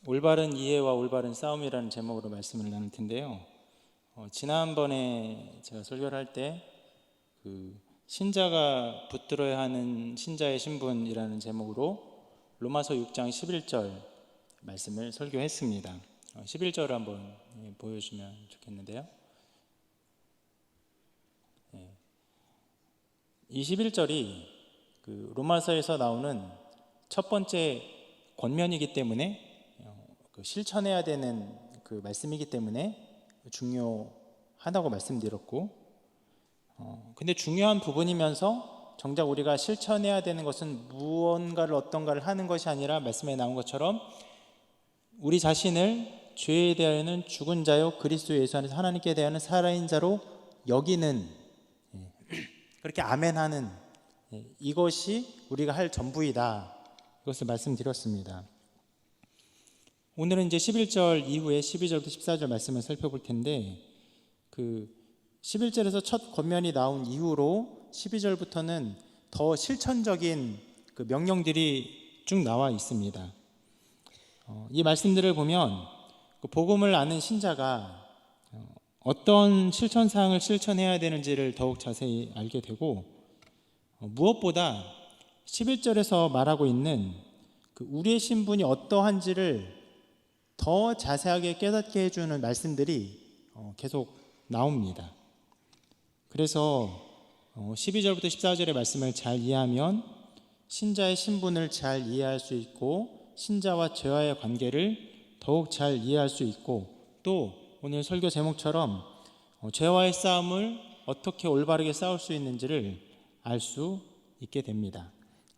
올바른 이해와 올바른 싸움이라는 제목으로 말씀을 나눌 텐데요. 지난번에 제가 설교를 할 때 신자가 붙들어야 하는 신자의 신분이라는 제목으로 로마서 6장 11절 말씀을 설교했습니다. 11절을 한번 보여주면 좋겠는데요. 이 11절이 로마서에서 나오는 첫 번째 권면이기 때문에 실천해야 되는 말씀이기 때문에 중요하다고 말씀드렸고, 근데 중요한 부분이면서 정작 우리가 실천해야 되는 것은 무언가를 어떤가를 하는 것이 아니라 말씀에 나온 것처럼 우리 자신을 죄에 대하여는 죽은 자요 그리스도 예수 안에서 하나님께 대하여는 살아있는 자로 여기는, 그렇게 아멘하는, 이것이 우리가 할 전부이다, 이것을 말씀드렸습니다. 오늘은 이제 11절 이후에 12절부터 14절 말씀을 살펴볼 텐데, 11절에서 첫 권면이 나온 이후로 12절부터는 더 실천적인 명령들이 쭉 나와 있습니다. 이 말씀들을 보면 복음을 아는 신자가 어떤 실천사항을 실천해야 되는지를 더욱 자세히 알게 되고, 무엇보다 11절에서 말하고 있는 우리의 신분이 어떠한지를 더 자세하게 깨닫게 해주는 말씀들이 계속 나옵니다. 그래서 12절부터 14절의 말씀을 잘 이해하면 신자의 신분을 잘 이해할 수 있고, 신자와 죄와의 관계를 더욱 잘 이해할 수 있고, 또 오늘 설교 제목처럼 죄와의 싸움을 어떻게 올바르게 싸울 수 있는지를 알 수 있게 됩니다.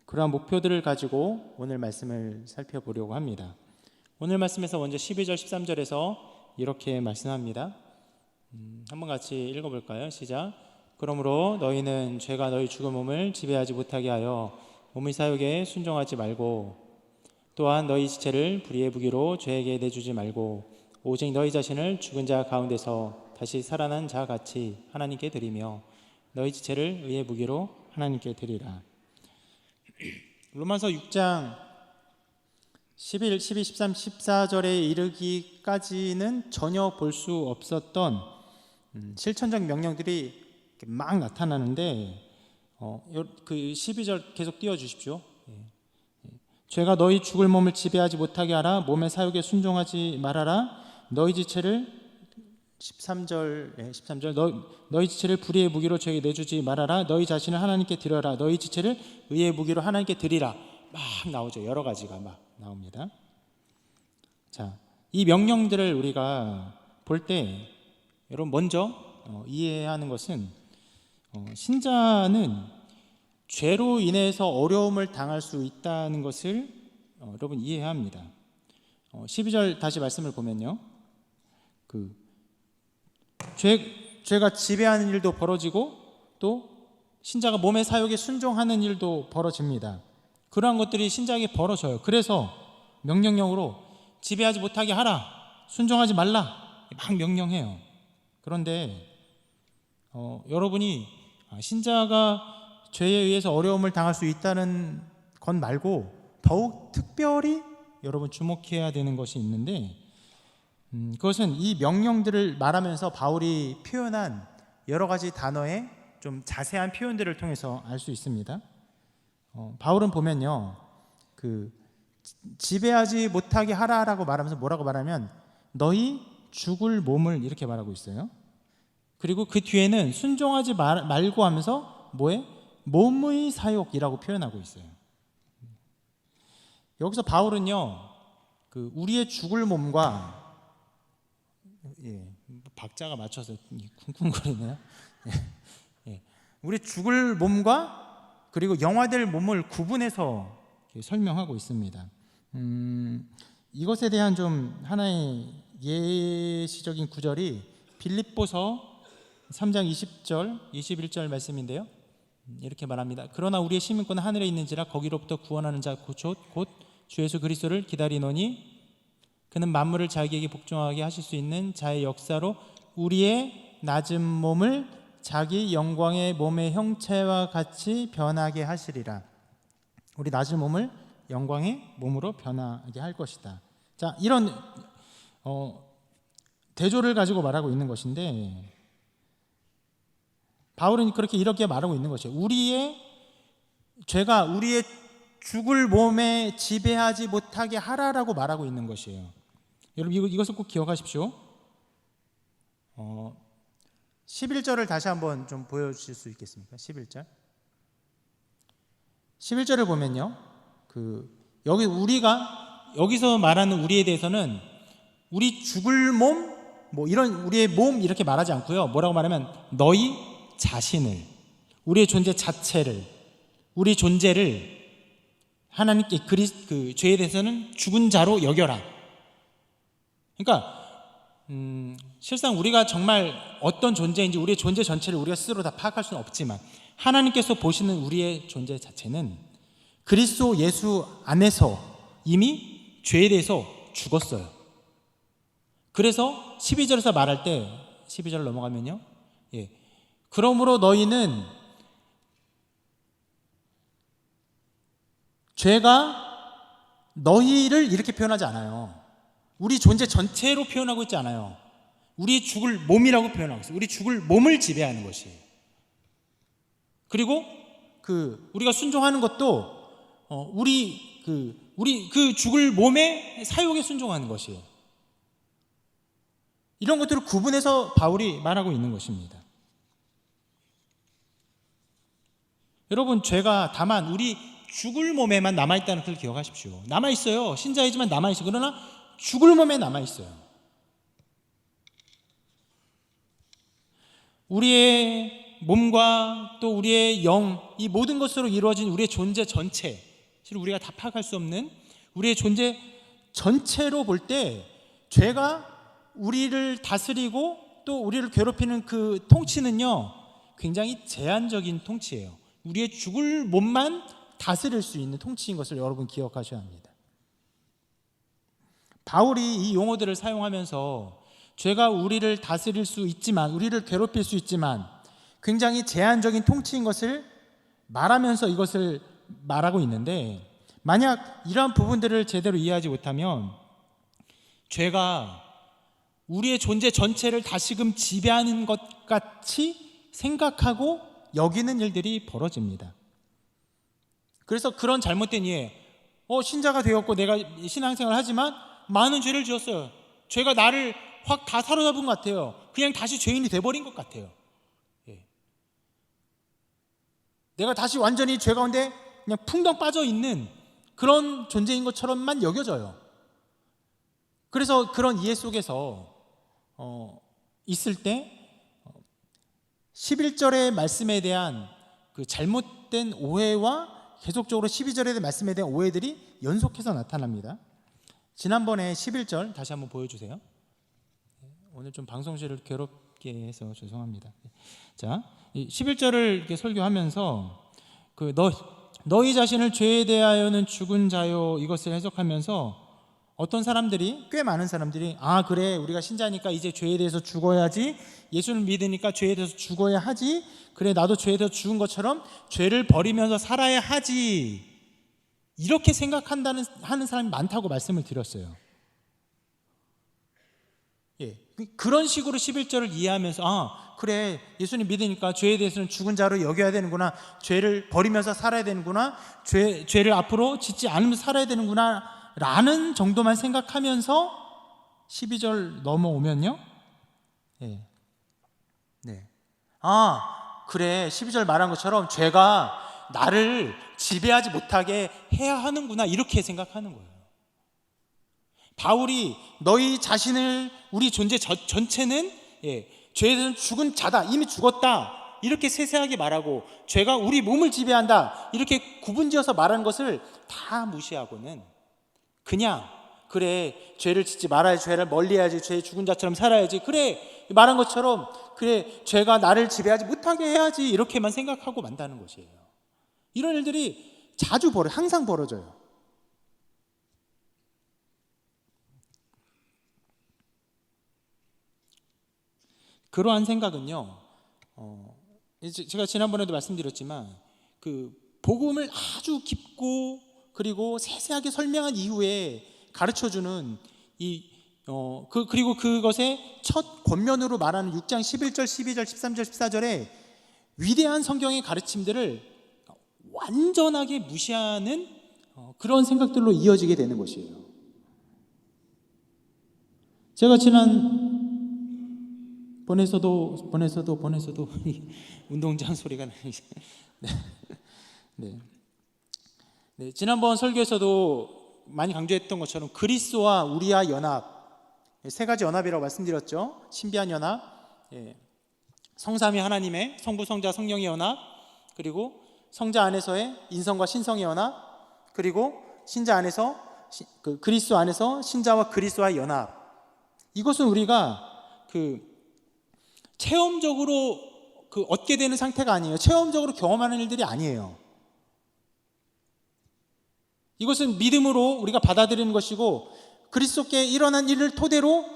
그러한 목표들을 가지고 오늘 말씀을 살펴보려고 합니다. 오늘 말씀에서 먼저 12절 13절에서 이렇게 말씀합니다. 한번 같이 읽어볼까요? 시작. 그러므로 너희는 죄가 너희 죽은 몸을 지배하지 못하게 하여 몸의 사욕에 순종하지 말고, 또한 너희 지체를 불의의 무기로 죄에게 내주지 말고, 오직 너희 자신을 죽은 자 가운데서 다시 살아난 자 같이 하나님께 드리며 너희 지체를 의의 무기로 하나님께 드리라. 로마서 6장 11, 12, 13, 14절에 이르기까지는 전혀 볼 수 없었던 실천적 명령들이 막 나타나는데, 12절 계속 띄워주십시오. 죄가 너희 죽을 몸을 지배하지 못하게 하라. 몸의 사욕에 순종하지 말아라. 너희 지체를 13절 너희 지체를 불의의 무기로 죄에게 내주지 말아라. 너희 자신을 하나님께 드려라. 너희 지체를 의의 무기로 하나님께 드리라. 막 나오죠. 여러 가지가 막 나옵니다. 자, 이 명령들을 우리가 볼 때 여러분 먼저 이해해야 하는 것은, 신자는 죄로 인해서 어려움을 당할 수 있다는 것을 여러분 이해해야 합니다. 12절 다시 말씀을 보면요, 죄가 지배하는 일도 벌어지고 또 신자가 몸의 사욕에 순종하는 일도 벌어집니다. 그러한 것들이 신자에게 벌어져요. 그래서 명령형으로 지배하지 못하게 하라, 순종하지 말라 막 명령해요. 그런데 여러분이 신자가 죄에 의해서 어려움을 당할 수 있다는 것 말고 더욱 특별히 여러분 주목해야 되는 것이 있는데, 그것은 이 명령들을 말하면서 바울이 표현한 여러 가지 단어의 좀 자세한 표현들을 통해서 알 수 있습니다. 바울은 보면요, 지배하지 못하게 하라라고 말하면서 뭐라고 말하면 너희 죽을 몸을 이렇게 말하고 있어요. 그리고 그 뒤에는 순종하지 말고 하면서 뭐에? 몸의 사욕이라고 표현하고 있어요. 여기서 바울은요, 우리의 죽을 몸과, 박자가 맞춰서 쿵쿵거리네요. 우리 죽을 몸과 그리고 영화될 몸을 구분해서 설명하고 있습니다. 이것에 대한 좀 하나의 예시적인 구절이 빌립보서 3장 20절 21절 말씀인데요, 이렇게 말합니다. 그러나 우리의 시민권은 하늘에 있는지라 거기로부터 구원하는 자 곧 주 예수 그리스도를 기다리노니 그는 만물을 자기에게 복종하게 하실 수 있는 자의 역사로 우리의 낮은 몸을 자기 영광의 몸의 형체와 같이 변하게 하시리라. 우리 낮은 몸을 영광의 몸으로 변하게 할 것이다. 자, 이런 대조를 가지고 말하고 있는 것인데, 바울은 이렇게 말하고 있는 것이에요. 우리의 죄가 우리의 죽을 몸에 지배하지 못하게 하라라고 말하고 있는 것이에요. 여러분, 이것을 꼭 기억하십시오. 11절을 다시 한번 좀 보여주실 수 있겠습니까? 11절. 11절을 보면요, 여기서 말하는 우리에 대해서는 우리 죽을 몸, 이런 우리의 몸 이렇게 말하지 않고요. 뭐라고 말하면 너희 자신을, 우리의 존재 자체를, 우리 존재를 하나님께 죄에 대해서는 죽은 자로 여겨라. 그러니까 실상 우리가 정말 어떤 존재인지 우리의 존재 전체를 우리가 스스로 다 파악할 수는 없지만, 하나님께서 보시는 우리의 존재 자체는 그리스도 예수 안에서 이미 죄에 대해서 죽었어요. 그래서 12절에서 말할 때, 12절을 넘어가면요, 그러므로 너희는 죄가 너희를 이렇게 표현하지 않아요. 우리 존재 전체로 표현하고 있지 않아요. 우리 죽을 몸이라고 표현하고 있어요. 우리 죽을 몸을 지배하는 것이에요. 그리고 우리가 순종하는 것도 우리 죽을 몸의 사욕에 순종하는 것이에요. 이런 것들을 구분해서 바울이 말하고 있는 것입니다. 여러분, 죄가 다만 우리 죽을 몸에만 남아있다는 것을 기억하십시오. 남아있어요. 신자이지만 남아있어요. 그러나 죽을 몸에 남아있어요. 우리의 몸과 또 우리의 영, 이 모든 것으로 이루어진 우리의 존재 전체, 사실 우리가 다 파악할 수 없는 우리의 존재 전체로 볼 때 죄가 우리를 다스리고 또 우리를 괴롭히는 그 통치는요, 굉장히 제한적인 통치예요. 우리의 죽을 몸만 다스릴 수 있는 통치인 것을 여러분 기억하셔야 합니다. 바울이 이 용어들을 사용하면서 죄가 우리를 다스릴 수 있지만, 우리를 괴롭힐 수 있지만 굉장히 제한적인 통치인 것을 말하면서 이것을 말하고 있는데, 만약 이러한 부분들을 제대로 이해하지 못하면 죄가 우리의 존재 전체를 다시금 지배하는 것 같이 생각하고 여기는 일들이 벌어집니다. 그래서 그런 잘못된 이해, 신자가 되었고 내가 신앙생활을 하지만 많은 죄를 지었어요. 죄가 나를 확 다 사로잡은 것 같아요. 그냥 다시 죄인이 돼버린 것 같아요. 내가 다시 완전히 죄 가운데 그냥 풍덩 빠져 있는 그런 존재인 것처럼만 여겨져요. 그래서 그런 이해 속에서 있을 때 11절의 말씀에 대한 그 잘못된 오해와 계속적으로 12절의 말씀에 대한 오해들이 연속해서 나타납니다. 지난번에 11절 다시 한번 보여주세요. 오늘 좀 방송실을 괴롭게 해서 죄송합니다. 자, 11절을 이렇게 설교하면서 너희 자신을 죄에 대하여는 죽은 자요, 이것을 해석하면서 어떤 사람들이, 꽤 많은 사람들이, 그래, 우리가 신자니까 이제 죄에 대해서 죽어야지, 예수를 믿으니까 죄에 대해서 죽어야 하지, 그래, 나도 죄에 대해서 죽은 것처럼 죄를 버리면서 살아야 하지, 이렇게 하는 사람이 많다고 말씀을 드렸어요. 그런 식으로 11절을 이해하면서 그래, 예수님 믿으니까 죄에 대해서는 죽은 자로 여겨야 되는구나, 죄를 버리면서 살아야 되는구나, 죄를 앞으로 짓지 않으면서 살아야 되는구나 라는 정도만 생각하면서 12절 넘어오면요, 그래, 12절 말한 것처럼 죄가 나를 지배하지 못하게 해야 하는구나, 이렇게 생각하는 거예요. 바울이 너희 자신을, 우리 존재 전체는 죄에 대해서 죽은 자다, 이미 죽었다, 이렇게 세세하게 말하고, 죄가 우리 몸을 지배한다, 이렇게 구분지어서 말하는 것을 다 무시하고는 그냥 그래, 죄를 짓지 말아야지, 죄를 멀리해야지, 죄의 죽은 자처럼 살아야지, 그래, 말한 것처럼 그래, 죄가 나를 지배하지 못하게 해야지, 이렇게만 생각하고 만다는 것이에요. 이런 일들이 항상 벌어져요. 그러한 생각은요, 제가 지난번에도 말씀드렸지만 그 복음을 아주 깊고 그리고 세세하게 설명한 이후에 가르쳐주는 그리고 그것의 첫 권면으로 말하는 6장 11절, 12절, 13절, 14절에 위대한 성경의 가르침들을 완전하게 무시하는 그런 생각들로 이어지게 되는 것이에요. 제가 지난번에서도 운동장 소리가 나요. 네, 지난번 설교에서도 많이 강조했던 것처럼 그리스도와 우리와 연합, 세 가지 연합이라고 말씀드렸죠. 신비한 연합, 성삼위 하나님의 성부, 성자, 성령의 연합, 그리고 성자 안에서의 인성과 신성의 연합, 그리고 신자 안에서 그리스도 안에서 신자와 그리스도와의 연합. 이것은 우리가 체험적으로 얻게 되는 상태가 아니에요. 체험적으로 경험하는 일들이 아니에요. 이것은 믿음으로 우리가 받아들이는 것이고, 그리스도께 일어난 일을 토대로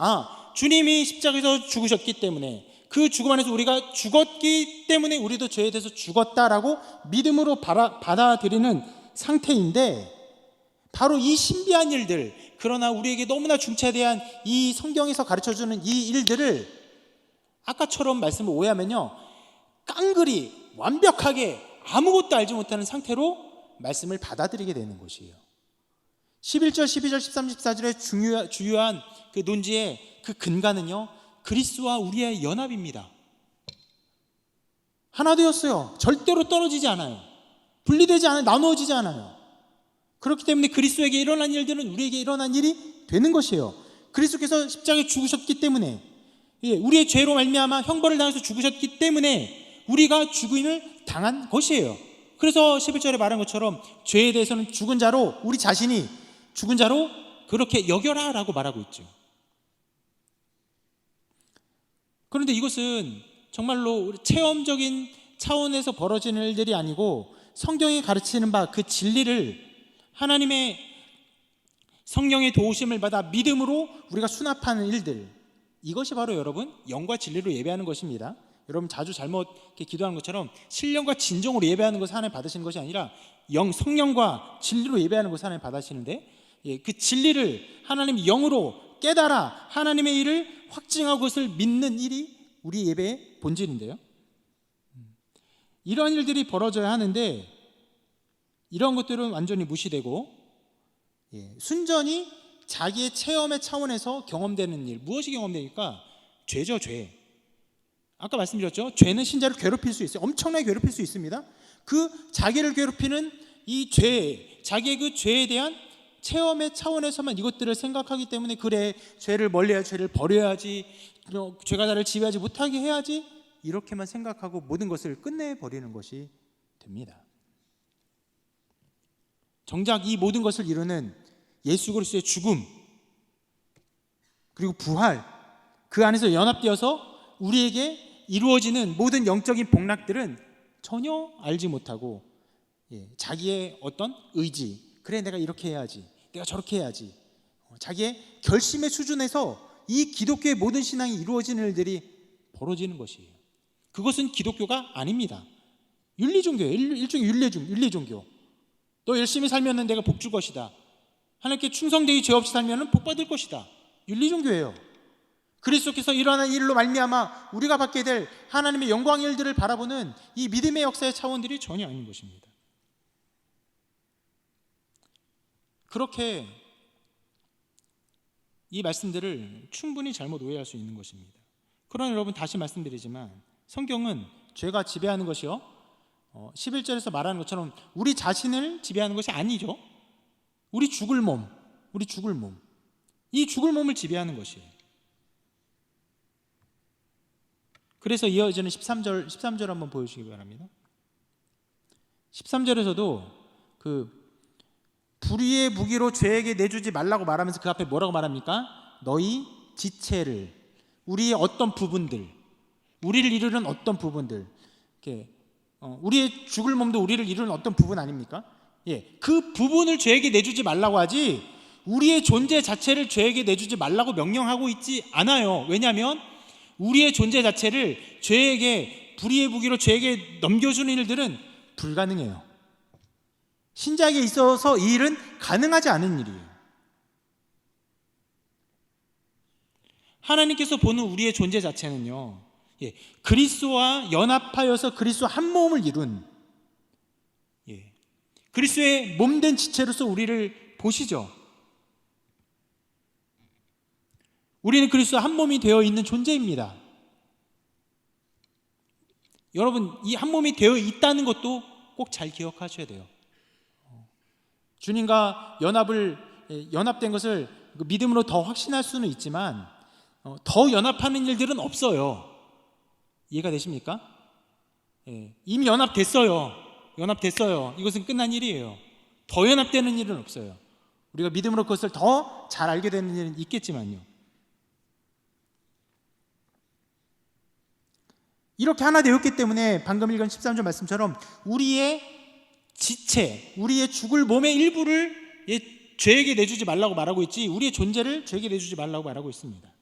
주님이 십자가에서 죽으셨기 때문에, 그 죽음 안에서 우리가 죽었기 때문에 우리도 죄에 대해서 죽었다라고 믿음으로 받아들이는 상태인데, 바로 이 신비한 일들, 그러나 우리에게 너무나 중차대한 이 성경에서 가르쳐주는 이 일들을 아까처럼 말씀을 오해하면요, 깡그리 완벽하게 아무것도 알지 못하는 상태로 말씀을 받아들이게 되는 것이에요. 11절, 12절, 13, 14절의 주요한 그 논지의 그 근간은요, 그리스도와 우리의 연합입니다. 하나 되었어요. 절대로 떨어지지 않아요. 분리되지 않아요. 나누어지지 않아요. 그렇기 때문에 그리스도에게 일어난 일들은 우리에게 일어난 일이 되는 것이에요. 그리스도께서 십자가에 죽으셨기 때문에, 우리의 죄로 말미암아 형벌을 당해서 죽으셨기 때문에 우리가 죽음을 당한 것이에요. 그래서 11절에 말한 것처럼 죄에 대해서는 죽은 자로, 우리 자신이 죽은 자로 그렇게 여겨라 라고 말하고 있죠. 그런데 이것은 정말로 체험적인 차원에서 벌어지는 일들이 아니고, 성경이 가르치는 바 그 진리를 하나님의 성령의 도우심을 받아 믿음으로 우리가 수납하는 일들, 이것이 바로 여러분 영과 진리로 예배하는 것입니다. 여러분 자주 잘못 기도하는 것처럼 신령과 진정으로 예배하는 것을 하나님 받으시는 것이 아니라 성령과 진리로 예배하는 것을 하나님 받으시는데, 그 진리를 하나님의 영으로 깨달아 하나님의 일을 확증하고 그것을 믿는 일이 우리 예배의 본질인데요, 이러한 일들이 벌어져야 하는데 이런 것들은 완전히 무시되고, 순전히 자기의 체험의 차원에서 경험되는 일, 무엇이 경험되니까? 죄죠, 죄. 아까 말씀드렸죠. 죄는 신자를 괴롭힐 수 있어요. 엄청나게 괴롭힐 수 있습니다. 그 자기를 괴롭히는 이 죄, 자기의 그 죄에 대한 체험의 차원에서만 이것들을 생각하기 때문에, 그래, 죄를 멀리해야지, 죄를 버려야지, 죄가 나를 지배하지 못하게 해야지, 이렇게만 생각하고 모든 것을 끝내버리는 것이 됩니다. 정작 이 모든 것을 이루는 예수 그리스도의 죽음 그리고 부활, 그 안에서 연합되어서 우리에게 이루어지는 모든 영적인 복락들은 전혀 알지 못하고, 자기의 어떤 의지, 그래 내가 이렇게 해야지, 내가 저렇게 해야지, 자기의 결심의 수준에서 이 기독교의 모든 신앙이 이루어지는 일들이 벌어지는 것이에요. 그것은 기독교가 아닙니다. 윤리종교예요. 일종의 윤리종교. 너 열심히 살면 내가 복 줄 것이다, 하나님께 충성되게 죄 없이 살면 복 받을 것이다, 윤리종교예요. 그리스도께서 일어난 일로 말미암아 우리가 받게 될 하나님의 영광의 일들을 바라보는 이 믿음의 역사의 차원들이 전혀 아닌 것입니다. 그렇게 이 말씀들을 충분히 잘못 오해할 수 있는 것입니다. 그러나 여러분, 다시 말씀드리지만 성경은 죄가 지배하는 것이요, 11절에서 말하는 것처럼 우리 자신을 지배하는 것이 아니죠. 우리 죽을 몸, 이 죽을 몸을 지배하는 것이에요. 그래서 이어지는 13절 한번 보여주시기 바랍니다. 13절에서도 불의의 무기로 죄에게 내주지 말라고 말하면서 그 앞에 뭐라고 말합니까? 너희 지체를, 우리의 어떤 부분들, 우리를 이루는 어떤 부분들, 우리의 죽을 몸도 우리를 이루는 어떤 부분 아닙니까? 그 부분을 죄에게 내주지 말라고 하지, 우리의 존재 자체를 죄에게 내주지 말라고 명령하고 있지 않아요. 왜냐하면 우리의 존재 자체를 죄에게, 불의의 무기로 죄에게 넘겨주는 일들은 불가능해요. 신자에게 있어서 이 일은 가능하지 않은 일이에요. 하나님께서 보는 우리의 존재 자체는요, 그리스도와 연합하여서 그리스도 한 몸을 이룬, 그리스도의 몸된 지체로서 우리를 보시죠. 우리는 그리스도 한 몸이 되어 있는 존재입니다. 여러분, 이 한 몸이 되어 있다는 것도 꼭 잘 기억하셔야 돼요. 주님과 연합된 것을 믿음으로 더 확신할 수는 있지만 더 연합하는 일들은 없어요. 이해가 되십니까? 이미 연합됐어요. 이것은 끝난 일이에요. 더 연합되는 일은 없어요. 우리가 믿음으로 그것을 더 잘 알게 되는 일은 있겠지만요. 이렇게 하나 되었기 때문에 방금 읽은 13절 말씀처럼 우리의 지체, 우리의 죽을 몸의 일부를 죄에게 내주지 말라고 말하고 있지, 우리의 존재를 죄에게 내주지 말라고 말하고 있습니다.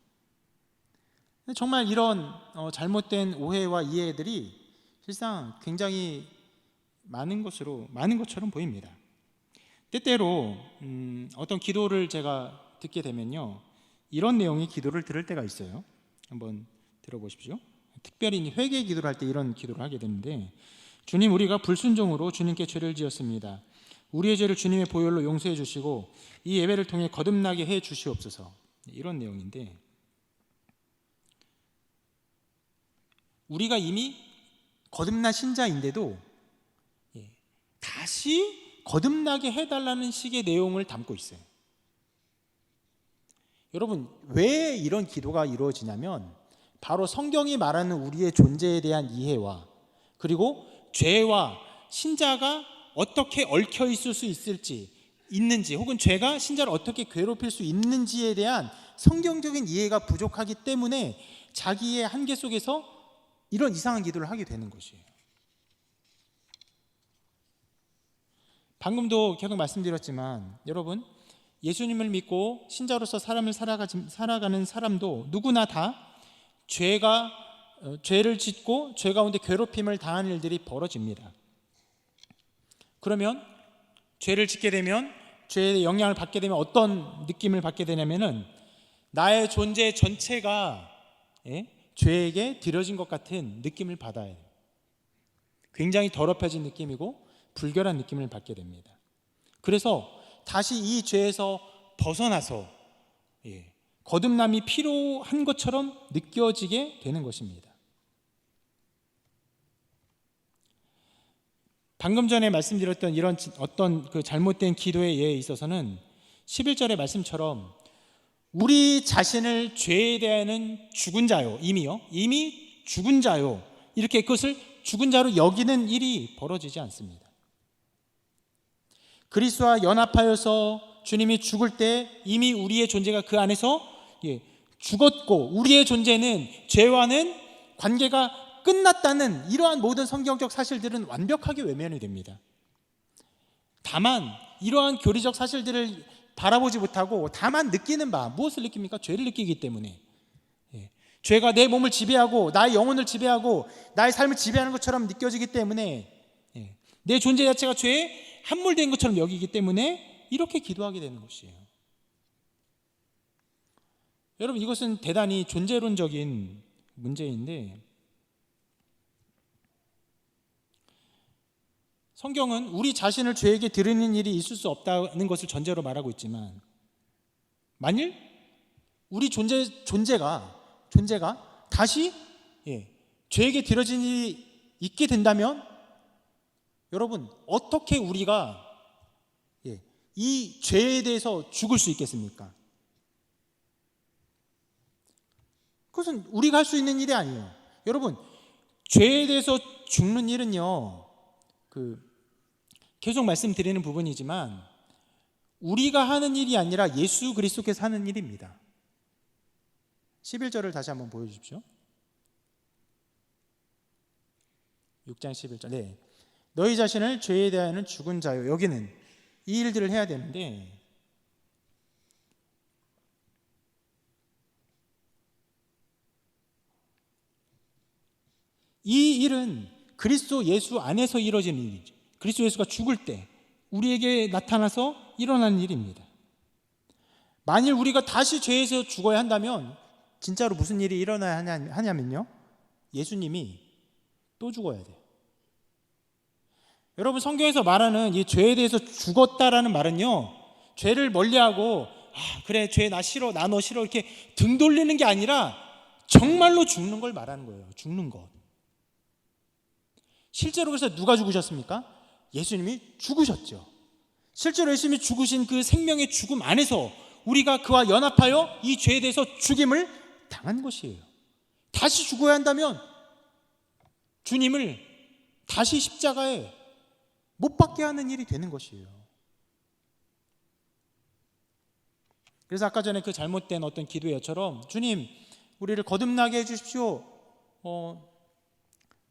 정말 이런 잘못된 오해와 이해들이 실상 굉장히 많은 것처럼 보입니다. 때때로 어떤 기도를 제가 듣게 되면요, 이런 내용의 기도를 들을 때가 있어요. 한번 들어보십시오. 특별히 회개 기도를 할 때 이런 기도를 하게 되는데, 주님, 우리가 불순종으로 주님께 죄를 지었습니다. 우리의 죄를 주님의 보혈로 용서해 주시고 이 예배를 통해 거듭나게 해 주시옵소서. 이런 내용인데, 우리가 이미 거듭난 신자인데도 다시 거듭나게 해달라는 식의 내용을 담고 있어요. 여러분, 왜 이런 기도가 이루어지냐면 바로 성경이 말하는 우리의 존재에 대한 이해와, 그리고 죄와 신자가 어떻게 얽혀 있을 수 있는지, 혹은 죄가 신자를 어떻게 괴롭힐 수 있는지에 대한 성경적인 이해가 부족하기 때문에 자기의 한계 속에서 이런 이상한 기도를 하게 되는 것이에요. 방금도 계속 말씀드렸지만, 여러분, 예수님을 믿고 신자로서 삶을 살아가는 사람도 누구나 다 죄를 짓고 죄 가운데 괴롭힘을 당하는 일들이 벌어집니다. 그러면 죄를 짓게 되면, 죄의 영향을 받게 되면 어떤 느낌을 받게 되냐면은 나의 존재 전체가 죄에게 들여진 것 같은 느낌을 받아요. 굉장히 더럽혀진 느낌이고 불결한 느낌을 받게 됩니다. 그래서 다시 이 죄에서 벗어나서 거듭남이 필요한 것처럼 느껴지게 되는 것입니다. 방금 전에 말씀드렸던 이런 어떤 그 잘못된 기도의 예에 있어서는 11절의 말씀처럼 우리 자신을 죄에 대하여는 죽은 자요, 이미 죽은 자요, 이렇게 그것을 죽은 자로 여기는 일이 벌어지지 않습니다. 그리스도와 연합하여서 주님이 죽을 때 이미 우리의 존재가 그 안에서 죽었고, 우리의 존재는 죄와는 관계가 끝났다는 이러한 모든 성경적 사실들은 완벽하게 외면이 됩니다. 다만 이러한 교리적 사실들을 바라보지 못하고 다만 느끼는 바, 무엇을 느낍니까? 죄를 느끼기 때문에. 죄가 내 몸을 지배하고 나의 영혼을 지배하고 나의 삶을 지배하는 것처럼 느껴지기 때문에, 내 존재 자체가 죄에 함몰된 것처럼 여기기 때문에 이렇게 기도하게 되는 것이에요. 여러분, 이것은 대단히 존재론적인 문제인데, 성경은 우리 자신을 죄에게 드리는 일이 있을 수 없다는 것을 전제로 말하고 있지만, 만일 우리 존재가 다시 죄에게 드려진 일이 있게 된다면, 여러분, 어떻게 우리가 이 죄에 대해서 죽을 수 있겠습니까? 그것은 우리가 할 수 있는 일이 아니에요. 여러분, 죄에 대해서 죽는 일은요, 계속 말씀드리는 부분이지만 우리가 하는 일이 아니라 예수 그리스도께서 하는 일입니다. 11절을 다시 한번 보여주십시오. 6장 11절. 너희 자신을 죄에 대하여는 죽은 자요. 여기는 이 일들을 해야 되는데, 이 일은 그리스도 예수 안에서 이루어지는 일이죠. 그리스도 예수가 죽을 때 우리에게 나타나서 일어나는 일입니다. 만일 우리가 다시 죄에서 죽어야 한다면 진짜로 무슨 일이 일어나야 하냐면요, 예수님이 또 죽어야 돼요. 여러분, 성경에서 말하는 이 죄에 대해서 죽었다라는 말은요, 죄를 멀리하고 그래 죄 나 싫어, 나 너 싫어 이렇게 등 돌리는 게 아니라 정말로 죽는 걸 말하는 거예요. 죽는 것. 실제로 그래서 누가 죽으셨습니까? 예수님이 죽으셨죠. 실제로 예수님이 죽으신 그 생명의 죽음 안에서 우리가 그와 연합하여 이 죄에 대해서 죽임을 당한 것이에요. 다시 죽어야 한다면 주님을 다시 십자가에 못 박게 하는 일이 되는 것이에요. 그래서 아까 전에 그 잘못된 어떤 기도회처럼 주님 우리를 거듭나게 해주십시오,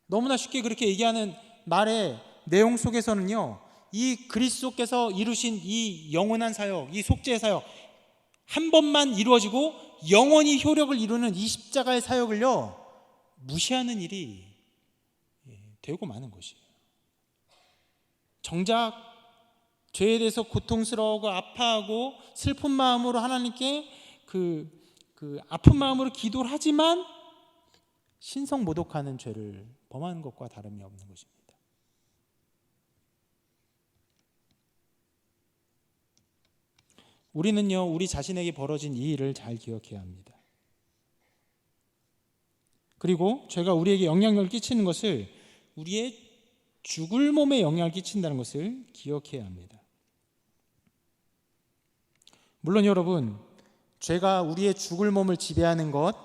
너무나 쉽게 그렇게 얘기하는 말의 내용 속에서는요, 이 그리스도께서 이루신 이 영원한 사역, 이 속죄의 사역 한 번만 이루어지고 영원히 효력을 이루는 이 십자가의 사역을요 무시하는 일이 되고 마는 것이에요. 정작 죄에 대해서 고통스러워하고 아파하고 슬픈 마음으로 하나님께 그 아픈 마음으로 기도를 하지만 신성모독하는 죄를 범하는 것과 다름이 없는 것입니다. 우리는요, 우리 자신에게 벌어진 이 일을 잘 기억해야 합니다. 그리고 죄가 우리에게 영향력을 끼치는 것을, 우리의 죽을 몸에 영향을 끼친다는 것을 기억해야 합니다. 물론 여러분, 죄가 우리의 죽을 몸을 지배하는 것,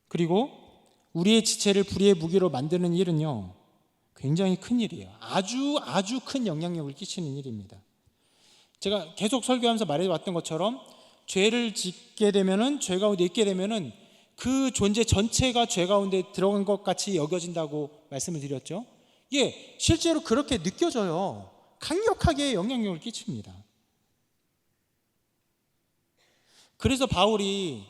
그리고 우리의 지체를 불의의 무기로 만드는 일은요 굉장히 큰 일이에요. 아주 큰 영향력을 끼치는 일입니다. 제가 계속 설교하면서 말해왔던 것처럼 죄를 짓게 되면은, 죄 가운데 있게 되면은 그 존재 전체가 죄 가운데 들어간 것 같이 여겨진다고 말씀을 드렸죠. 실제로 그렇게 느껴져요. 강력하게 영향력을 끼칩니다. 그래서 바울이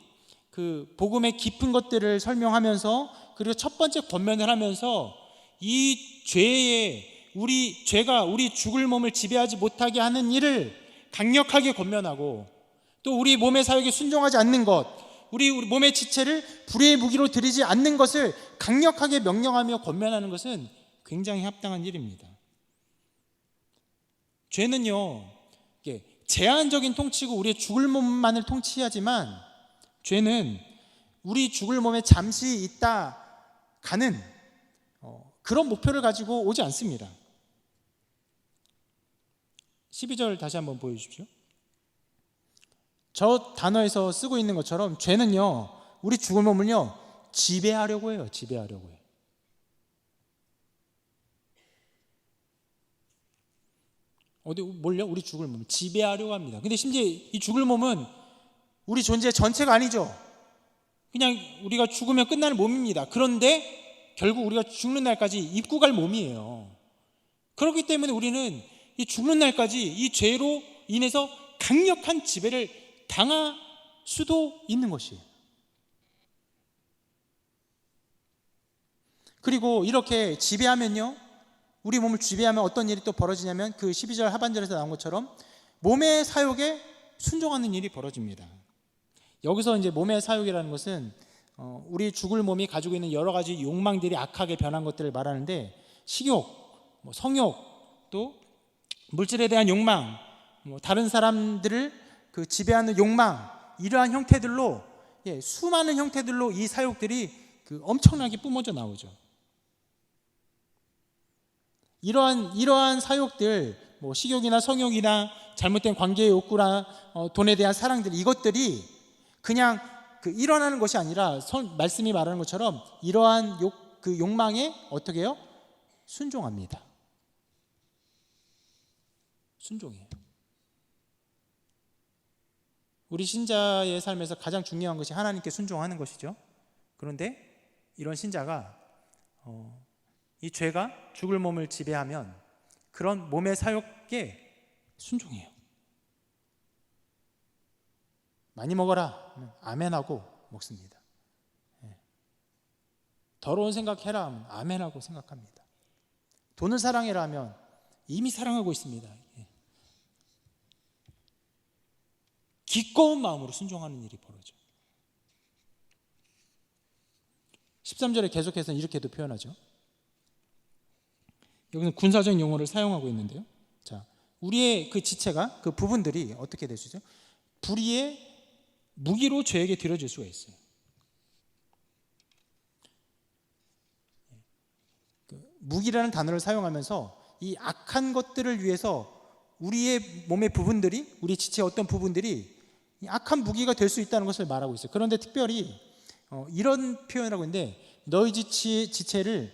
그 복음의 깊은 것들을 설명하면서, 그리고 첫 번째 권면을 하면서 이 죄가 우리 죽을 몸을 지배하지 못하게 하는 일을 강력하게 권면하고, 또 우리 몸의 사역에 순종하지 않는 것, 우리 몸의 지체를 불의의 무기로 들이지 않는 것을 강력하게 명령하며 권면하는 것은 굉장히 합당한 일입니다. 죄는요 제한적인 통치고 우리의 죽을 몸만을 통치하지만, 죄는 우리 죽을 몸에 잠시 있다 가는 그런 목표를 가지고 오지 않습니다. 12절 다시 한번 보여주십시오. 저 단어에서 쓰고 있는 것처럼 죄는요 우리 죽을 몸을요 지배하려고 해요. 지배하려고 해요. 뭘요? 우리 죽을 몸을 지배하려고 합니다. 근데 심지어 이 죽을 몸은 우리 존재 전체가 아니죠. 그냥 우리가 죽으면 끝나는 몸입니다. 그런데 결국 우리가 죽는 날까지 입고 갈 몸이에요. 그렇기 때문에 우리는 이 죽는 날까지 이 죄로 인해서 강력한 지배를 당할 수도 있는 것이에요. 그리고 이렇게 지배하면요, 우리 몸을 지배하면 어떤 일이 또 벌어지냐면, 그 12절 하반절에서 나온 것처럼 몸의 사욕에 순종하는 일이 벌어집니다. 여기서 이제 몸의 사욕이라는 것은 우리 죽을 몸이 가지고 있는 여러 가지 욕망들이 악하게 변한 것들을 말하는데, 식욕, 성욕, 또 물질에 대한 욕망, 다른 사람들을 그 지배하는 욕망, 이러한 형태들로, 수많은 형태들로 이 사욕들이 엄청나게 뿜어져 나오죠. 이러한 사욕들, 식욕이나 성욕이나 잘못된 관계의 욕구나 돈에 대한 사랑들, 이것들이 그냥 일어나는 것이 아니라 말씀이 말하는 것처럼 이러한 욕망에 어떻게 해요? 순종합니다. 순종해요. 우리 신자의 삶에서 가장 중요한 것이 하나님께 순종하는 것이죠. 그런데 이런 신자가 이 죄가 죽을 몸을 지배하면 그런 몸의 사욕에 순종해요. 많이 먹어라, 아멘하고 먹습니다. 더러운 생각해라 하면 아멘하고 생각합니다. 돈을 사랑해라 하면 이미 사랑하고 있습니다. 기꺼운 마음으로 순종하는 일이 벌어져. 13절에 계속해서 이렇게도 표현하죠. 여기는 군사적 용어를 사용하고 있는데요. 자, 우리의 그 지체가, 그 부분들이 어떻게 될 수 있죠? 불의의 무기로 죄에게 들여질 수가 있어요. 무기라는 단어를 사용하면서 이 악한 것들을 위해서 우리의 몸의 부분들이, 우리 지체의 어떤 부분들이 악한 무기가 될 수 있다는 것을 말하고 있어요. 그런데 특별히 이런 표현을 하고 있는데, 너희 지체를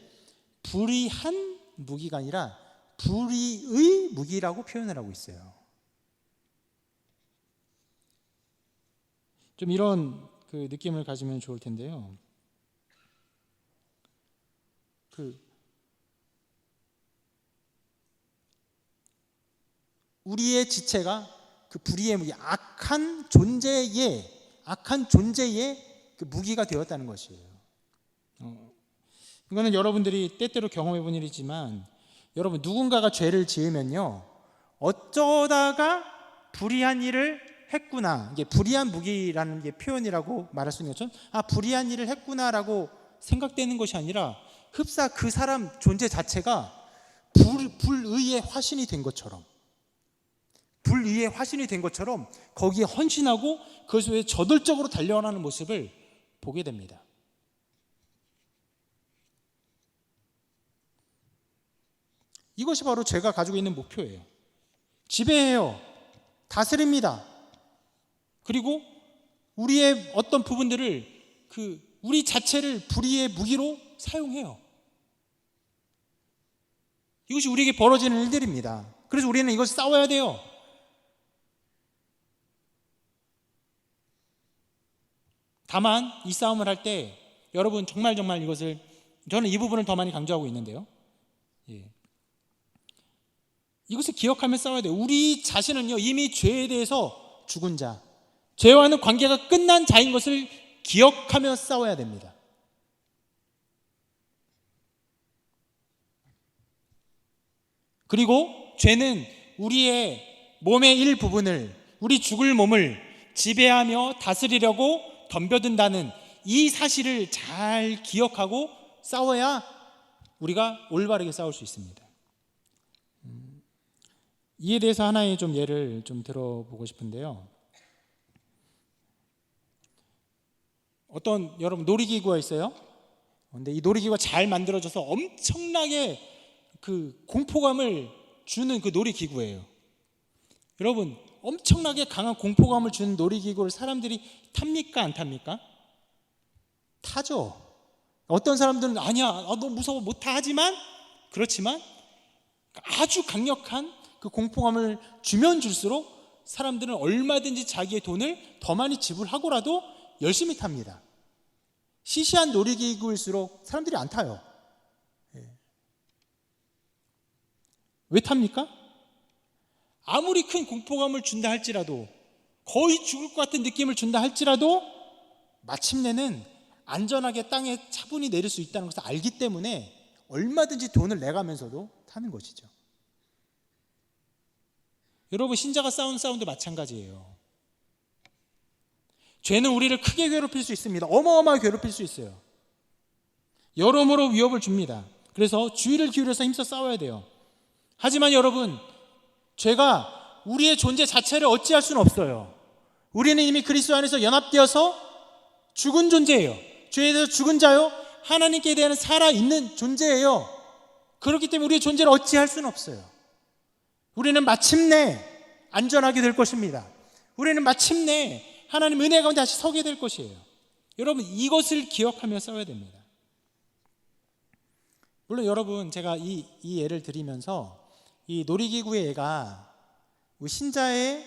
불의한 무기가 아니라 불의의 무기라고 표현을 하고 있어요. 좀 이런 그 느낌을 가지면 좋을 텐데요. 우리의 지체가 그 불의의 무기, 악한 존재의 그 무기가 되었다는 것이에요. 이거는 여러분들이 때때로 경험해 본 일이지만, 여러분 누군가가 죄를 지으면요, 어쩌다가 불의한 일을 했구나, 이게 불의한 무기라는 게 표현이라고 말할 수 있는 것처럼, 불의한 일을 했구나라고 생각되는 것이 아니라 흡사 그 사람 존재 자체가 불의의 화신이 된 것처럼, 거기에 헌신하고 그것을 위해 저돌적으로 달려가는 모습을 보게 됩니다. 이것이 바로 죄가 가지고 있는 목표예요. 지배해요. 다스립니다. 그리고 우리의 어떤 부분들을, 우리 자체를 불의의 무기로 사용해요. 이것이 우리에게 벌어지는 일들입니다. 그래서 우리는 이것을 싸워야 돼요. 다만 이 싸움을 할 때 여러분 정말 이것을, 저는 이 부분을 더 많이 강조하고 있는데요, 이것을 기억하며 싸워야 돼요. 우리 자신은요, 이미 죄에 대해서 죽은 자, 죄와는 관계가 끝난 자인 것을 기억하며 싸워야 됩니다. 그리고 죄는 우리의 몸의 일부분을, 우리 죽을 몸을 지배하며 다스리려고 덤벼든다는 이 사실을 잘 기억하고 싸워야 우리가 올바르게 싸울 수 있습니다. 이에 대해서 하나의 좀 예를 좀 들어보고 싶은데요. 어떤 여러분 놀이기구가 있어요. 근데 이 놀이기구가 잘 만들어져서 엄청나게 그 공포감을 주는 그 놀이기구예요. 여러분, 엄청나게 강한 공포감을 주는 놀이기구를 사람들이 탑니까, 안 탑니까? 타죠. 어떤 사람들은 아니야, 너무 무서워, 못 타 하지만, 그렇지만 아주 강력한 그 공포감을 주면 줄수록 사람들은 얼마든지 자기의 돈을 더 많이 지불하고라도 열심히 탑니다. 시시한 놀이기구일수록 사람들이 안 타요. 왜 탑니까? 아무리 큰 공포감을 준다 할지라도, 거의 죽을 것 같은 느낌을 준다 할지라도 마침내는 안전하게 땅에 차분히 내릴 수 있다는 것을 알기 때문에 얼마든지 돈을 내가면서도 타는 것이죠. 여러분, 신자가 싸우는 싸움도 마찬가지예요. 죄는 우리를 크게 괴롭힐 수 있습니다. 어마어마하게 괴롭힐 수 있어요. 여러모로 위협을 줍니다. 그래서 주의를 기울여서 힘써 싸워야 돼요. 하지만 여러분, 죄가 우리의 존재 자체를 어찌할 수는 없어요. 우리는 이미 그리스도 안에서 연합되어서 죽은 존재예요. 죄에 대해서 죽은 자요, 하나님께 대한 살아있는 존재예요. 그렇기 때문에 우리의 존재를 어찌할 수는 없어요. 우리는 마침내 안전하게 될 것입니다. 우리는 마침내 하나님 은혜 가운데 다시 서게 될 것이에요. 여러분, 이것을 기억하며 싸워야 됩니다. 물론 여러분, 제가 이 예를 드리면서 이 놀이기구의 예가 신자의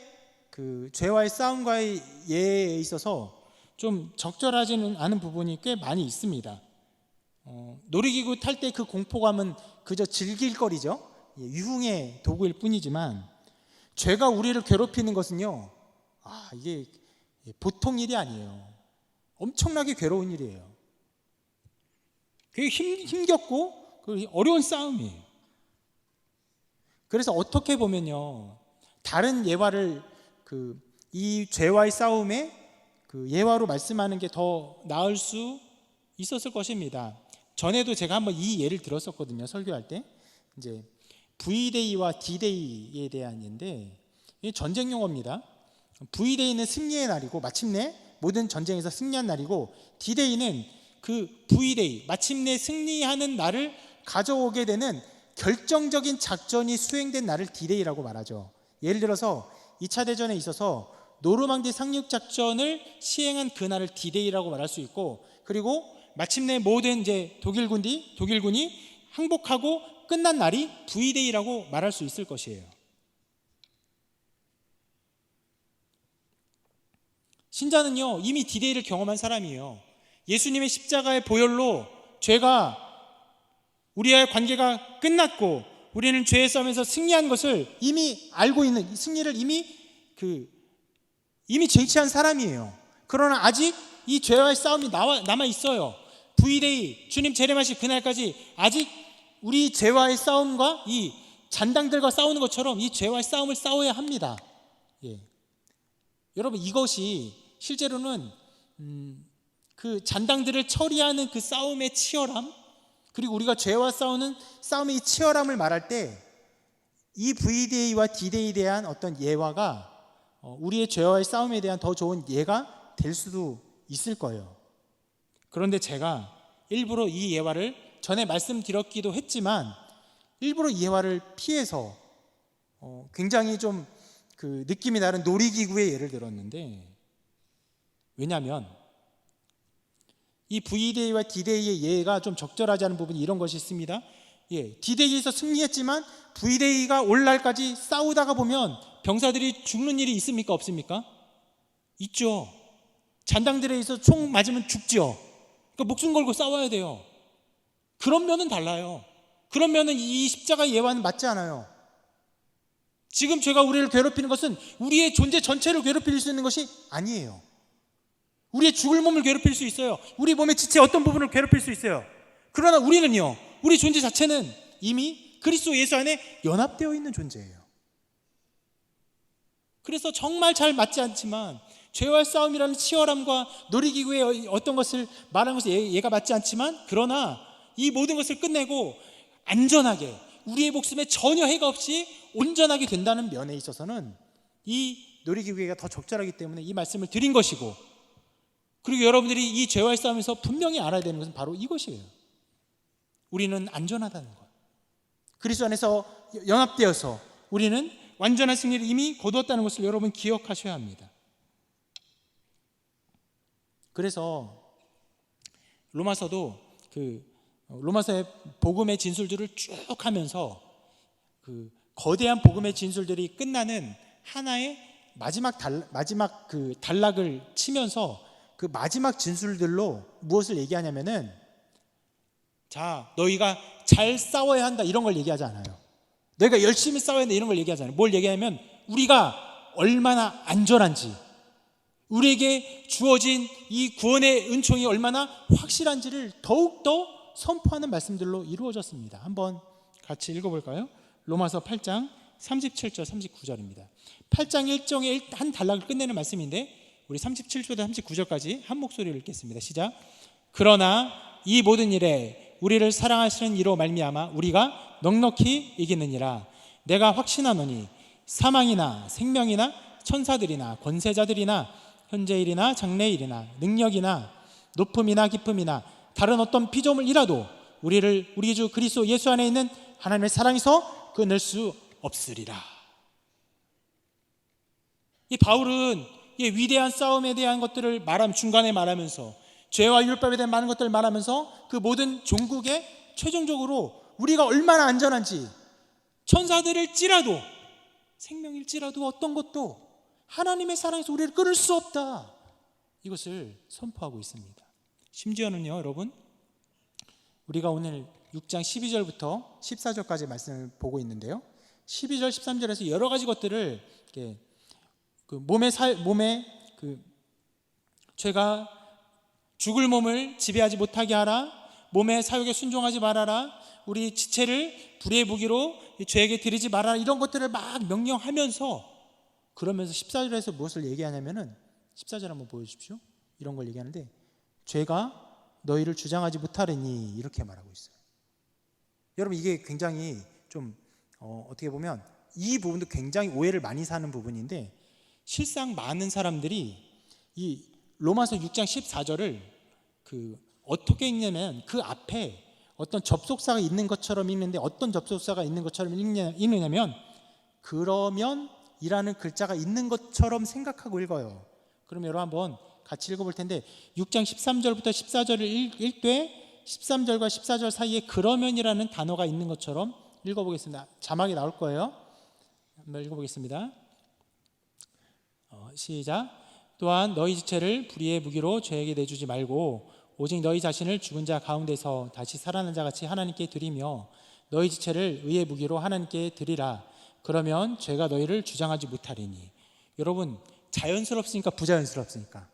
그 죄와의 싸움과의 예에 있어서 좀 적절하지는 않은 부분이 꽤 많이 있습니다. 놀이기구 탈 때 그 공포감은 그저 즐길 거리죠. 유흥의 도구일 뿐이지만, 죄가 우리를 괴롭히는 것은요, 이게 보통 일이 아니에요. 엄청나게 괴로운 일이에요. 그게 힘겹고 어려운 싸움이에요. 그래서 어떻게 보면요, 다른 예화를 이 죄와의 싸움에 그 예화로 말씀하는 게 더 나을 수 있었을 것입니다. 전에도 제가 한번 이 예를 들었었거든요. 설교할 때. 이제 V-Day와 D-Day에 대한 예인데, 이 전쟁 용어입니다. V-Day는 승리의 날이고 마침내 모든 전쟁에서 승리한 날이고, D-Day는 그 V-Day, 마침내 승리하는 날을 가져오게 되는 결정적인 작전이 수행된 날을 D-Day라고 말하죠. 예를 들어서 2차 대전에 있어서 노르망디 상륙 작전을 시행한 그날을 D-Day라고 말할 수 있고, 그리고 마침내 모든 이제 독일군이 항복하고 끝난 날이 V-Day라고 말할 수 있을 것이에요. 신자는요, 이미 D-Day를 경험한 사람이에요. 예수님의 십자가의 보혈로 죄가, 우리와의 관계가 끝났고 우리는 죄의 싸움에서 승리한 것을 이미 알고 있는, 승리를 이미 쟁취한 사람이에요. 그러나 아직 이 죄와의 싸움이 남아 있어요. V-Day, 주님 재림하실 그날까지 아직 우리 죄와의 싸움과 이 잔당들과 싸우는 것처럼 이 죄와의 싸움을 싸워야 합니다. 예. 여러분, 이것이 실제로는 그 잔당들을 처리하는 그 싸움의 치열함, 그리고 우리가 죄와 싸우는 싸움의 이 치열함을 말할 때 이 V-Day와 D-Day에 대한 어떤 예화가 우리의 죄와의 싸움에 대한 더 좋은 예가 될 수도 있을 거예요. 그런데 제가 일부러 이 예화를 전에 말씀드렸기도 했지만 일부러 이 예화를 피해서 굉장히 좀 그 느낌이 다른 놀이기구의 예를 들었는데, 왜냐하면 이 V-Day와 D-Day의 예가 좀 적절하지 않은 부분이 이런 것이 있습니다. 예, D-Day에서 승리했지만 V-Day가 올 날까지 싸우다가 보면 병사들이 죽는 일이 있습니까? 없습니까? 있죠. 잔당들에 의해서 총 맞으면 죽죠. 그러니까 목숨 걸고 싸워야 돼요. 그런 면은 달라요. 그런 면은 이 십자가 예화는 맞지 않아요. 지금 죄가 우리를 괴롭히는 것은 우리의 존재 전체를 괴롭힐 수 있는 것이 아니에요. 우리의 죽을 몸을 괴롭힐 수 있어요. 우리 몸의 지체 어떤 부분을 괴롭힐 수 있어요. 그러나 우리는요, 우리 존재 자체는 이미 그리스도 예수 안에 연합되어 있는 존재예요. 그래서 정말 잘 맞지 않지만, 죄와의 싸움이라는 치열함과 놀이기구의 어떤 것을 말하는 것이 얘가 맞지 않지만, 그러나 이 모든 것을 끝내고 안전하게 우리의 목숨에 전혀 해가 없이 온전하게 된다는 면에 있어서는 이 놀이기구가 더 적절하기 때문에 이 말씀을 드린 것이고, 그리고 여러분들이 이 죄와의 싸움에서 분명히 알아야 되는 것은 바로 이것이에요. 우리는 안전하다는 것, 그리스도 안에서 연합되어서 우리는 완전한 승리를 이미 거두었다는 것을 여러분 기억하셔야 합니다. 그래서 로마서도 로마서의 복음의 진술들을 쭉 하면서 그 거대한 복음의 진술들이 끝나는 하나의 마지막 그 단락을 치면서 그 마지막 진술들로 무엇을 얘기하냐면은, 자, 너희가 잘 싸워야 한다 이런 걸 얘기하지 않아요. 너희가 열심히 싸워야 한다 이런 걸 얘기하지 않아요. 뭘 얘기하냐면 우리가 얼마나 안전한지, 우리에게 주어진 이 구원의 은총이 얼마나 확실한지를 더욱더 선포하는 말씀들로 이루어졌습니다. 한번 같이 읽어볼까요? 로마서 8장 37절 39절입니다. 8장 1정의 한 단락을 끝내는 말씀인데 우리 37절부터 39절까지 한 목소리로 읽겠습니다. 시작. 그러나 이 모든 일에 우리를 사랑하시는 이로 말미암아 우리가 넉넉히 이기느니라. 내가 확신하노니 사망이나 생명이나 천사들이나 권세자들이나 현재일이나 장래일이나 능력이나 높음이나 깊음이나 다른 어떤 피조물이라도 우리를 우리 주 그리스도 예수 안에 있는 하나님의 사랑에서 끊을 수 없으리라. 이 바울은 이 위대한 싸움에 대한 것들을 중간에 말하면서 죄와 율법에 대한 많은 것들을 말하면서 그 모든 종국에 최종적으로 우리가 얼마나 안전한지, 천사들일지라도 생명일지라도 어떤 것도 하나님의 사랑에서 우리를 끊을 수 없다, 이것을 선포하고 있습니다. 심지어는요, 여러분, 우리가 오늘 6장 12절부터 14절까지 말씀을 보고 있는데요, 12절 13절에서 여러 가지 것들을 몸의 죄가 죽을 몸을 지배하지 못하게 하라, 몸의 사욕에 순종하지 말아라, 우리 지체를 불의 무기로 죄에게 드리지 말아라, 이런 것들을 막 명령하면서, 그러면서 14절에서 무엇을 얘기하냐면은 14절 한번 보여주십시오. 이런 걸 얘기하는데, 죄가 너희를 주장하지 못하리니 이렇게 말하고 있어요. 여러분 이게 굉장히 좀 어떻게 보면 이 부분도 굉장히 오해를 많이 사는 부분인데 실상 많은 사람들이 이 로마서 6장 14절을 어떻게 읽냐면 그 앞에 어떤 접속사가 있는 것처럼 읽는데 어떤 접속사가 있는 것처럼 읽느냐면 그러면 이라는 글자가 있는 것처럼 생각하고 읽어요. 그럼 여러분 한번 같이 읽어볼 텐데 6장 13절부터 14절을 읽되 13절과 14절 사이에 그러면이라는 단어가 있는 것처럼 읽어보겠습니다. 자막이 나올 거예요. 한번 읽어보겠습니다. 시작. 또한 너희 지체를 불의의 무기로 죄에게 내주지 말고 오직 너희 자신을 죽은 자 가운데서 다시 살아난 자 같이 하나님께 드리며 너희 지체를 의의 무기로 하나님께 드리라. 그러면 죄가 너희를 주장하지 못하리니. 여러분 자연스럽습니까? 부자연스럽습니까?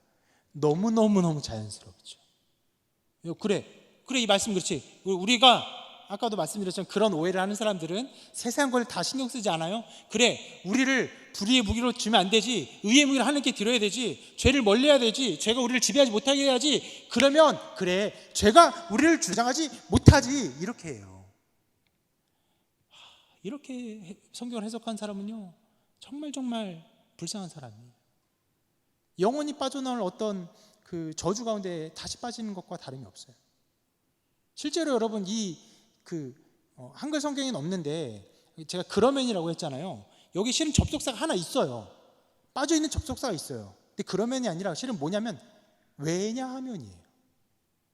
너무너무 자연스럽죠. 그래 이 말씀 그렇지. 우리가 아까도 말씀드렸지만 그런 오해를 하는 사람들은 세상 걸 다 신경 쓰지 않아요. 그래 우리를 불의의 무기로 주면 안 되지, 의의 무기로 하나님께 드려야 되지, 죄를 멀리해야 되지, 죄가 우리를 지배하지 못하게 해야지. 그러면 그래 죄가 우리를 주장하지 못하지 이렇게 해요. 이렇게 성경을 해석한 사람은요 정말 불쌍한 사람이에요. 영원히 빠져나올 어떤 그 저주 가운데 다시 빠지는 것과 다름이 없어요. 실제로 여러분 한글 성경에는 없는데 제가 그러면이라고 했잖아요. 여기 실은 접속사가 하나 있어요. 빠져있는 접속사가 있어요. 근데 그러면이 아니라 실은 뭐냐면 왜냐하면이에요.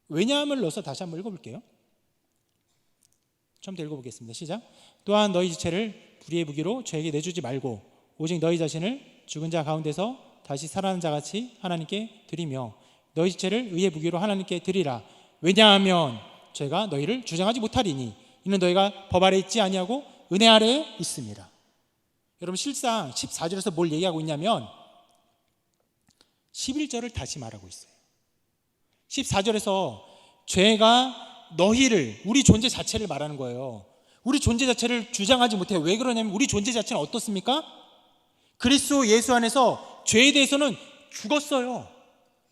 왜냐함을 넣어서 다시 한번 읽어볼게요. 처음부터 읽어보겠습니다. 시작. 또한 너희 지체를 불의의 무기로 죄에게 내주지 말고 오직 너희 자신을 죽은 자 가운데서 다시 살아난 자 같이 하나님께 드리며 너희 지체를 의의 무기로 하나님께 드리라. 왜냐하면 죄가 너희를 주장하지 못하리니 이는 너희가 법 아래 있지 아니하고 은혜 아래에 있습니다. 여러분 실상 14절에서 뭘 얘기하고 있냐면 11절을 다시 말하고 있어요. 14절에서 죄가 너희를, 우리 존재 자체를 말하는 거예요. 우리 존재 자체를 주장하지 못해요. 왜 그러냐면 우리 존재 자체는 어떻습니까? 그리스도 예수 안에서 죄에 대해서는 죽었어요.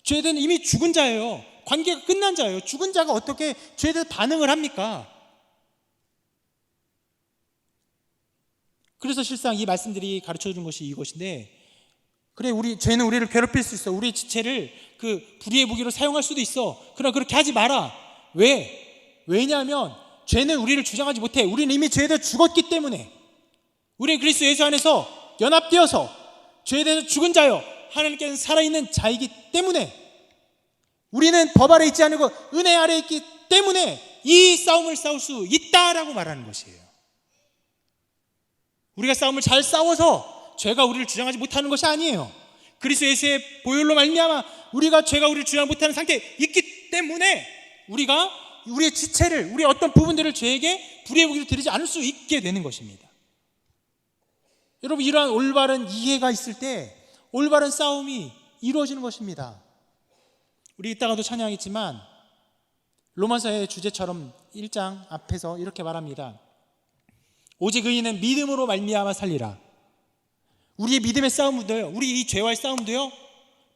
죄에 대해서는 이미 죽은 자예요. 관계가 끝난 자예요. 죽은 자가 어떻게 죄에 대해서 반응을 합니까? 그래서 실상 이 말씀들이 가르쳐 주는 것이 이것인데, 그래 죄는 우리를 괴롭힐 수 있어. 우리의 지체를 불의의 무기로 사용할 수도 있어. 그러나 그렇게 하지 마라. 왜냐하면 죄는 우리를 주장하지 못해. 우리는 이미 죄에 대해 죽었기 때문에. 우리는 그리스도 예수 안에서 연합되어서 죄에 대해서 죽은 자요 하나님께는 살아있는 자이기 때문에, 우리는 법 아래 있지 않고 은혜 아래 있기 때문에 이 싸움을 싸울 수 있다라고 말하는 것이에요. 우리가 싸움을 잘 싸워서 죄가 우리를 주장하지 못하는 것이 아니에요. 그리스도 예수의 보혈로 말미암아 우리가 죄가 우리를 주장하지 못하는 상태에 있기 때문에 우리가 우리의 지체를, 우리의 어떤 부분들을 죄에게 불의의 무기로 드리지 않을 수 있게 되는 것입니다. 여러분 이러한 올바른 이해가 있을 때 올바른 싸움이 이루어지는 것입니다. 우리 이따가도 찬양하겠지만 로마서의 주제처럼 1장 앞에서 이렇게 말합니다. 오직 의인은 믿음으로 말미암아 살리라. 우리의 믿음의 싸움도요, 우리 이 죄와의 싸움도요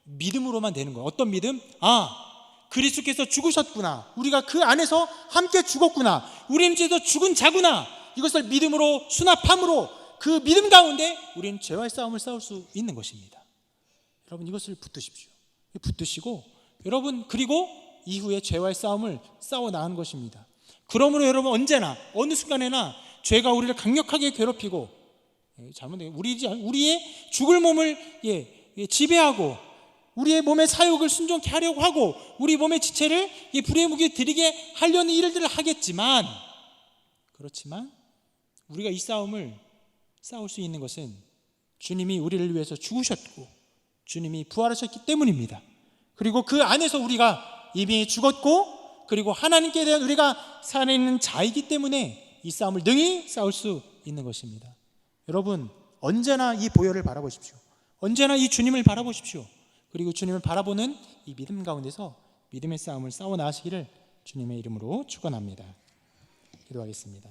믿음으로만 되는 거예요. 어떤 믿음? 그리스도께서 죽으셨구나, 우리가 그 안에서 함께 죽었구나, 우리는 이제도 죽은 자구나, 이것을 믿음으로 수납함으로 그 믿음 가운데 우리는 죄와의 싸움을 싸울 수 있는 것입니다. 여러분 이것을 붙드십시오. 붙드시고 여러분 그리고 이후에 죄와의 싸움을 싸워 나가는 것입니다. 그러므로 여러분 언제나 어느 순간에나 죄가 우리를 강력하게 괴롭히고 우리의 죽을 몸을 지배하고 우리의 몸의 사욕을 순종케 하려고 하고 우리 몸의 지체를 불의의 무기에 드리게 하려는 일들을 하겠지만, 그렇지만 우리가 이 싸움을 싸울 수 있는 것은 주님이 우리를 위해서 죽으셨고 주님이 부활하셨기 때문입니다. 그리고 그 안에서 우리가 이미 죽었고 그리고 하나님께 대한 우리가 살아있는 자이기 때문에 이 싸움을 능히 싸울 수 있는 것입니다. 여러분 언제나 이 보혈을 바라보십시오. 언제나 이 주님을 바라보십시오. 그리고 주님을 바라보는 이 믿음 가운데서 믿음의 싸움을 싸워 나가시기를 주님의 이름으로 축원합니다. 기도하겠습니다.